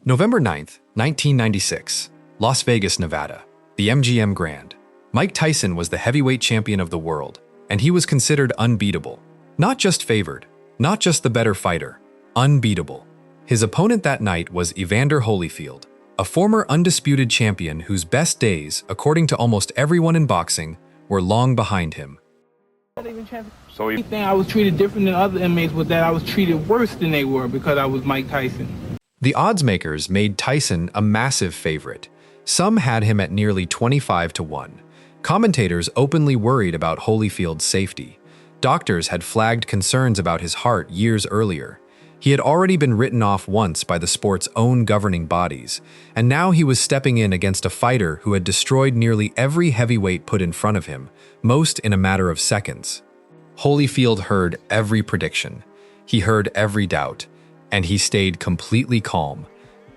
November 9th, 1996, Las Vegas, Nevada, the MGM Grand. Mike Tyson was the heavyweight champion of the world, and he was considered unbeatable. Not just favored, not just the better fighter, unbeatable. His opponent that night was Evander Holyfield, a former undisputed champion whose best days, according to almost everyone in boxing, were long behind him. So the thing I was treated different than other inmates was that I was treated worse than they were because I was Mike Tyson. The odds makers made Tyson a massive favorite. Some had him at nearly 25-1. Commentators openly worried about Holyfield's safety. Doctors had flagged concerns about his heart years earlier. He had already been written off once by the sport's own governing bodies, and now he was stepping in against a fighter who had destroyed nearly every heavyweight put in front of him, most in a matter of seconds. Holyfield heard every prediction. He heard every doubt, and he stayed completely calm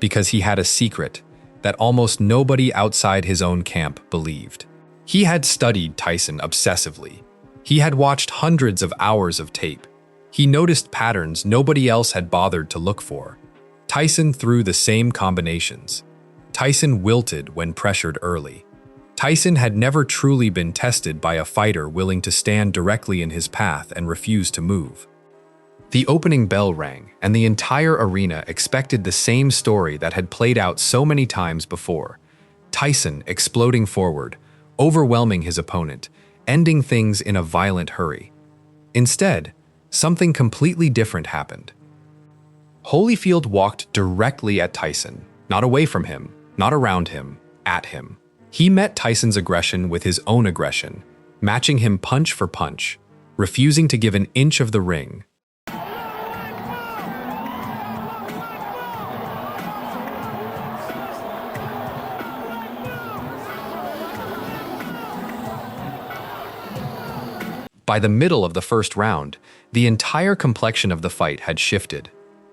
because he had a secret that almost nobody outside his own camp believed. He had studied Tyson obsessively. He had watched hundreds of hours of tape. He noticed patterns nobody else had bothered to look for. Tyson threw the same combinations. Tyson wilted when pressured early. Tyson had never truly been tested by a fighter willing to stand directly in his path and refuse to move. The opening bell rang, and the entire arena expected the same story that had played out so many times before. Tyson exploding forward, overwhelming his opponent, ending things in a violent hurry. Instead, something completely different happened. Holyfield walked directly at Tyson, not away from him, not around him, at him. He met Tyson's aggression with his own aggression, matching him punch for punch, refusing to give an inch of the ring. By the middle of the first round, the entire complexion of the fight had shifted.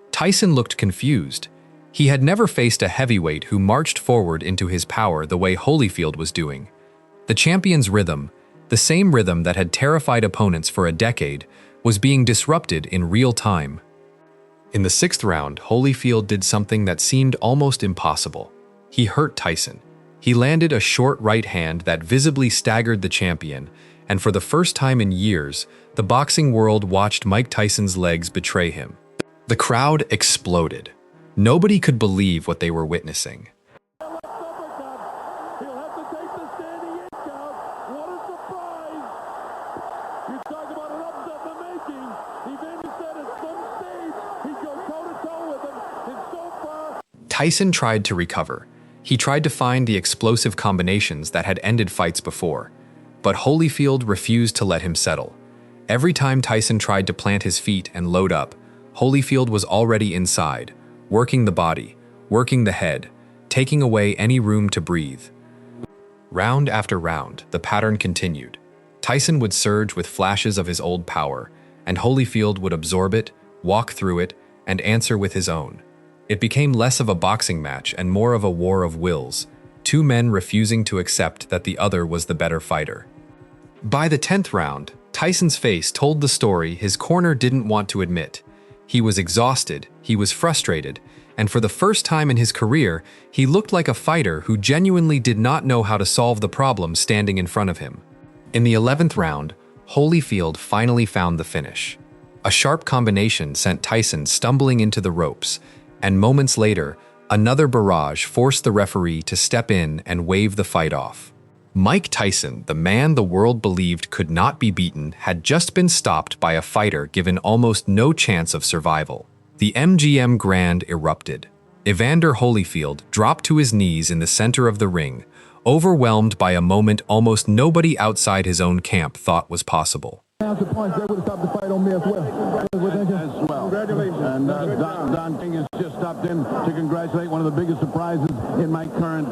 Tyson looked confused. He had never faced a heavyweight who marched forward into his power the way Holyfield was doing. The champion's rhythm, the same rhythm that had terrified opponents for a decade, was being disrupted in real time. In the sixth round, Holyfield did something that seemed almost impossible. He hurt Tyson. He landed a short right hand that visibly staggered the champion, and for the first time in years, the boxing world watched Mike Tyson's legs betray him. The crowd exploded. Nobody could believe what they were witnessing. Tyson tried to recover. He tried to find the explosive combinations that had ended fights before. But Holyfield refused to let him settle. Every time Tyson tried to plant his feet and load up, Holyfield was already inside, working the body, working the head, taking away any room to breathe. Round after round, the pattern continued. Tyson would surge with flashes of his old power, and Holyfield would absorb it, walk through it, and answer with his own. It became less of a boxing match and more of a war of wills, two men refusing to accept that the other was the better fighter. By the 10th round, Tyson's face told the story his corner didn't want to admit. He was exhausted, he was frustrated, and for the first time in his career, he looked like a fighter who genuinely did not know how to solve the problem standing in front of him. In the 11th round, Holyfield finally found the finish. A sharp combination sent Tyson stumbling into the ropes, and moments later, another barrage forced the referee to step in and wave the fight off. Mike Tyson, the man the world believed could not be beaten, had just been stopped by a fighter given almost no chance of survival. The MGM Grand erupted. Evander Holyfield dropped to his knees in the center of the ring, overwhelmed by a moment almost nobody outside his own camp thought was possible. They would have stopped the fight on me as well. Congratulations. And Don King has just stopped in to congratulate one of the biggest surprises in my current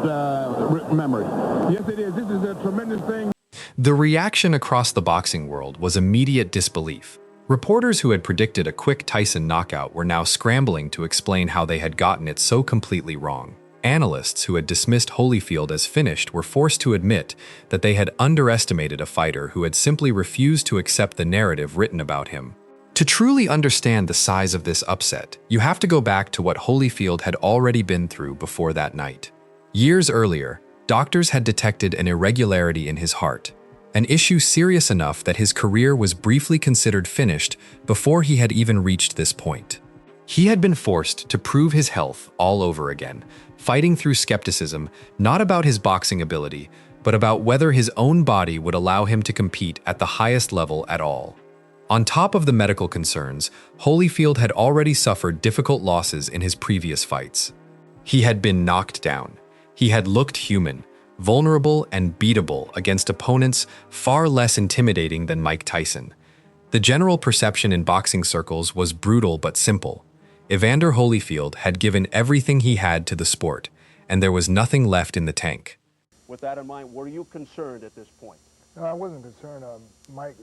memory. Yes, it is. This is a tremendous thing. The reaction across the boxing world was immediate disbelief. Reporters who had predicted a quick Tyson knockout were now scrambling to explain how they had gotten it so completely wrong. Analysts who had dismissed Holyfield as finished were forced to admit that they had underestimated a fighter who had simply refused to accept the narrative written about him. To truly understand the size of this upset, you have to go back to what Holyfield had already been through before that night. Years earlier, doctors had detected an irregularity in his heart, an issue serious enough that his career was briefly considered finished before he had even reached this point. He had been forced to prove his health all over again, fighting through skepticism not about his boxing ability, but about whether his own body would allow him to compete at the highest level at all. On top of the medical concerns, Holyfield had already suffered difficult losses in his previous fights. He had been knocked down. He had looked human, vulnerable and beatable against opponents far less intimidating than Mike Tyson. The general perception in boxing circles was brutal but simple. Evander Holyfield had given everything he had to the sport, and there was nothing left in the tank. With that in mind, were you concerned at this point? No, I wasn't concerned. Mike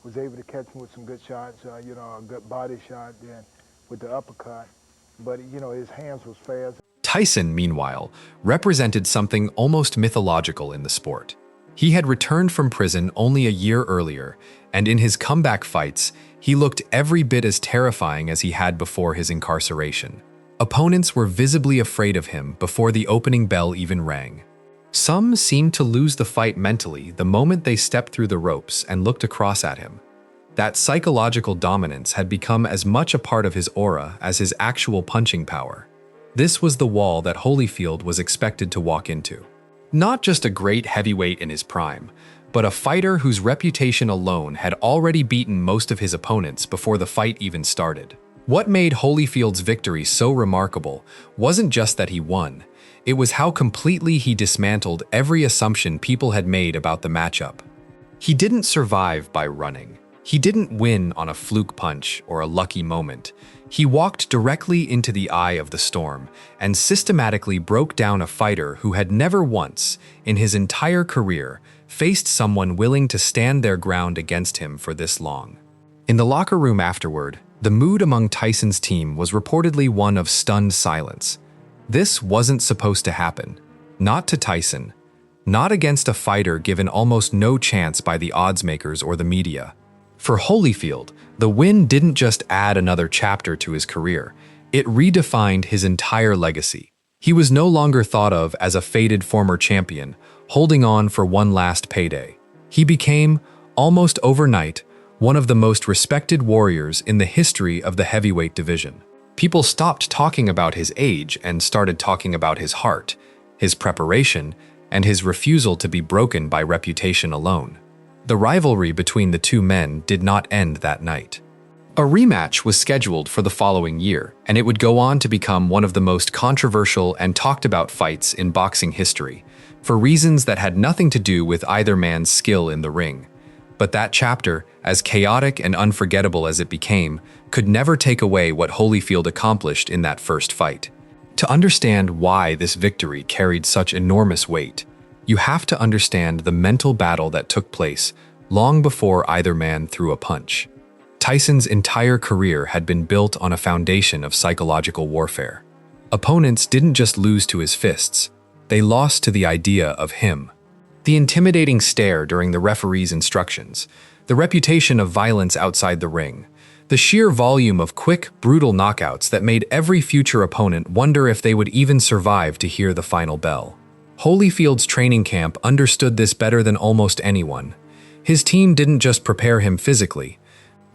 was able to catch me with some good shots, a good body shot, then with the uppercut. But, his hands was fast. Tyson, meanwhile, represented something almost mythological in the sport. He had returned from prison only a year earlier, and in his comeback fights, he looked every bit as terrifying as he had before his incarceration. Opponents were visibly afraid of him before the opening bell even rang. Some seemed to lose the fight mentally the moment they stepped through the ropes and looked across at him. That psychological dominance had become as much a part of his aura as his actual punching power. This was the wall that Holyfield was expected to walk into. Not just a great heavyweight in his prime, but a fighter whose reputation alone had already beaten most of his opponents before the fight even started. What made Holyfield's victory so remarkable wasn't just that he won. It was how completely he dismantled every assumption people had made about the matchup. He didn't survive by running. He didn't win on a fluke punch or a lucky moment. He walked directly into the eye of the storm and systematically broke down a fighter who had never once, in his entire career, faced someone willing to stand their ground against him for this long. In the locker room afterward, the mood among Tyson's team was reportedly one of stunned silence. This wasn't supposed to happen. Not to Tyson. Not against a fighter given almost no chance by the oddsmakers or the media. For Holyfield, the win didn't just add another chapter to his career. It redefined his entire legacy. He was no longer thought of as a faded former champion, holding on for one last payday. He became, almost overnight, one of the most respected warriors in the history of the heavyweight division. People stopped talking about his age and started talking about his heart, his preparation, and his refusal to be broken by reputation alone. The rivalry between the two men did not end that night. A rematch was scheduled for the following year, and it would go on to become one of the most controversial and talked about fights in boxing history, for reasons that had nothing to do with either man's skill in the ring. But that chapter, as chaotic and unforgettable as it became, could never take away what Holyfield accomplished in that first fight. To understand why this victory carried such enormous weight, you have to understand the mental battle that took place long before either man threw a punch. Tyson's entire career had been built on a foundation of psychological warfare. Opponents didn't just lose to his fists, they lost to the idea of him. The intimidating stare during the referee's instructions, the reputation of violence outside the ring, the sheer volume of quick, brutal knockouts that made every future opponent wonder if they would even survive to hear the final bell. Holyfield's training camp understood this better than almost anyone. His team didn't just prepare him physically,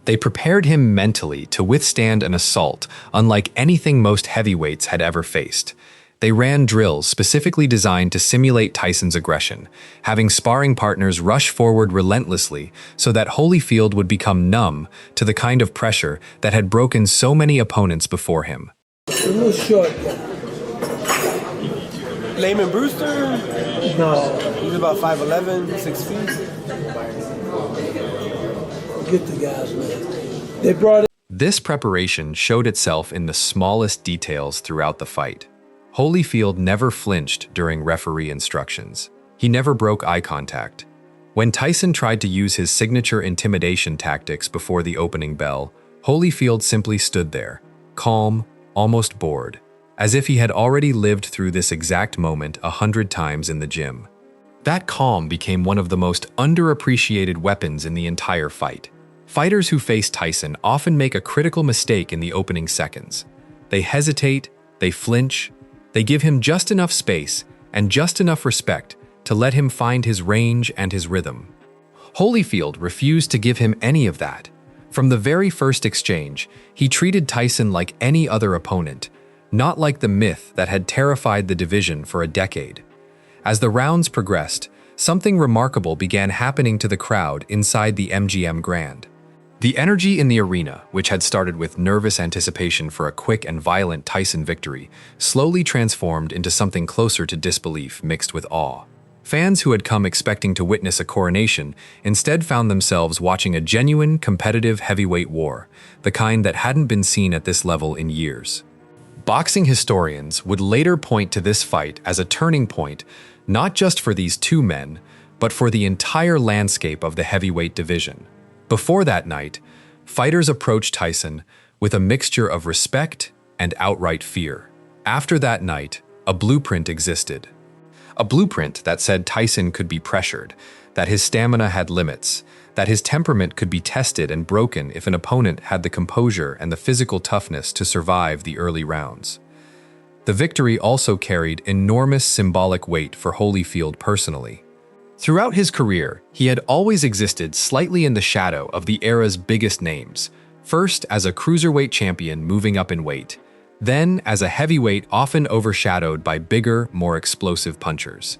they prepared him mentally to withstand an assault unlike anything most heavyweights had ever faced. They ran drills specifically designed to simulate Tyson's aggression, having sparring partners rush forward relentlessly so that Holyfield would become numb to the kind of pressure that had broken so many opponents before him. A little short. Layman Brewster? No. He's about 5'11", 6 feet. Forget the guys, man. They brought it. This preparation showed itself in the smallest details throughout the fight. Holyfield never flinched during referee instructions. He never broke eye contact. When Tyson tried to use his signature intimidation tactics before the opening bell, Holyfield simply stood there, calm, almost bored, as if he had already lived through this exact moment 100 times in the gym. That calm became one of the most underappreciated weapons in the entire fight. Fighters who face Tyson often make a critical mistake in the opening seconds. They hesitate, they flinch, they give him just enough space and just enough respect to let him find his range and his rhythm. Holyfield refused to give him any of that. From the very first exchange, he treated Tyson like any other opponent, not like the myth that had terrified the division for a decade. As the rounds progressed, something remarkable began happening to the crowd inside the MGM Grand. The energy in the arena, which had started with nervous anticipation for a quick and violent Tyson victory, slowly transformed into something closer to disbelief mixed with awe. Fans who had come expecting to witness a coronation instead found themselves watching a genuine, competitive heavyweight war, the kind that hadn't been seen at this level in years. Boxing historians would later point to this fight as a turning point, not just for these two men, but for the entire landscape of the heavyweight division. Before that night, fighters approached Tyson with a mixture of respect and outright fear. After that night, a blueprint existed. A blueprint that said Tyson could be pressured, that his stamina had limits, that his temperament could be tested and broken if an opponent had the composure and the physical toughness to survive the early rounds. The victory also carried enormous symbolic weight for Holyfield personally. Throughout his career, he had always existed slightly in the shadow of the era's biggest names, first as a cruiserweight champion moving up in weight, then as a heavyweight often overshadowed by bigger, more explosive punchers.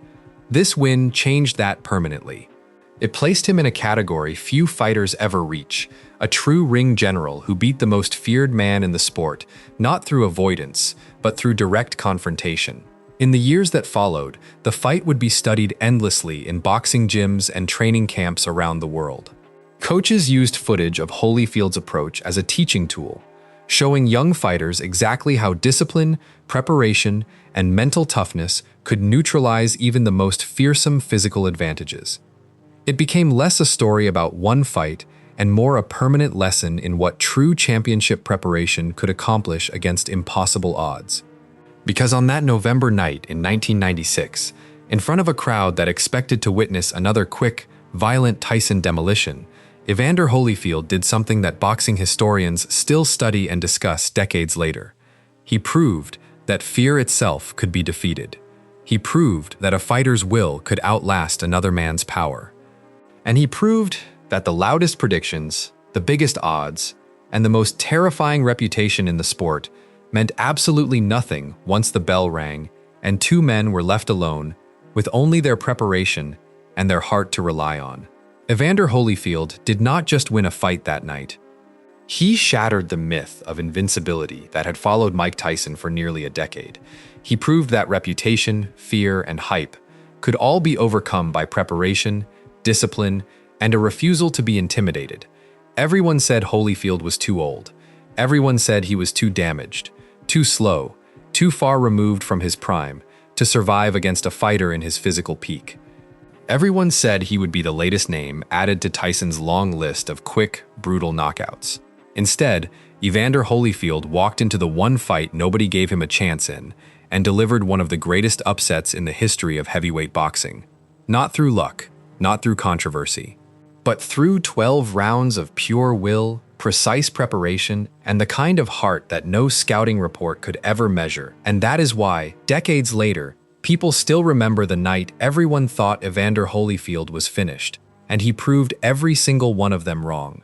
This win changed that permanently. It placed him in a category few fighters ever reach, a true ring general who beat the most feared man in the sport, not through avoidance, but through direct confrontation. In the years that followed, the fight would be studied endlessly in boxing gyms and training camps around the world. Coaches used footage of Holyfield's approach as a teaching tool, showing young fighters exactly how discipline, preparation, and mental toughness could neutralize even the most fearsome physical advantages. It became less a story about one fight and more a permanent lesson in what true championship preparation could accomplish against impossible odds. Because on that November night in 1996, in front of a crowd that expected to witness another quick, violent Tyson demolition, Evander Holyfield did something that boxing historians still study and discuss decades later. He proved that fear itself could be defeated. He proved that a fighter's will could outlast another man's power. And he proved that the loudest predictions, the biggest odds, and the most terrifying reputation in the sport meant absolutely nothing once the bell rang and two men were left alone with only their preparation and their heart to rely on. Evander Holyfield did not just win a fight that night. He shattered the myth of invincibility that had followed Mike Tyson for nearly a decade. He proved that reputation, fear, and hype could all be overcome by preparation, discipline, and a refusal to be intimidated. Everyone said Holyfield was too old. Everyone said he was too damaged, too slow, too far removed from his prime to survive against a fighter in his physical peak. Everyone said he would be the latest name added to Tyson's long list of quick, brutal knockouts. Instead, Evander Holyfield walked into the one fight nobody gave him a chance in and delivered one of the greatest upsets in the history of heavyweight boxing. Not through luck, not through controversy, but through 12 rounds of pure will, precise preparation, and the kind of heart that no scouting report could ever measure. And that is why, decades later, people still remember the night everyone thought Evander Holyfield was finished, and he proved every single one of them wrong.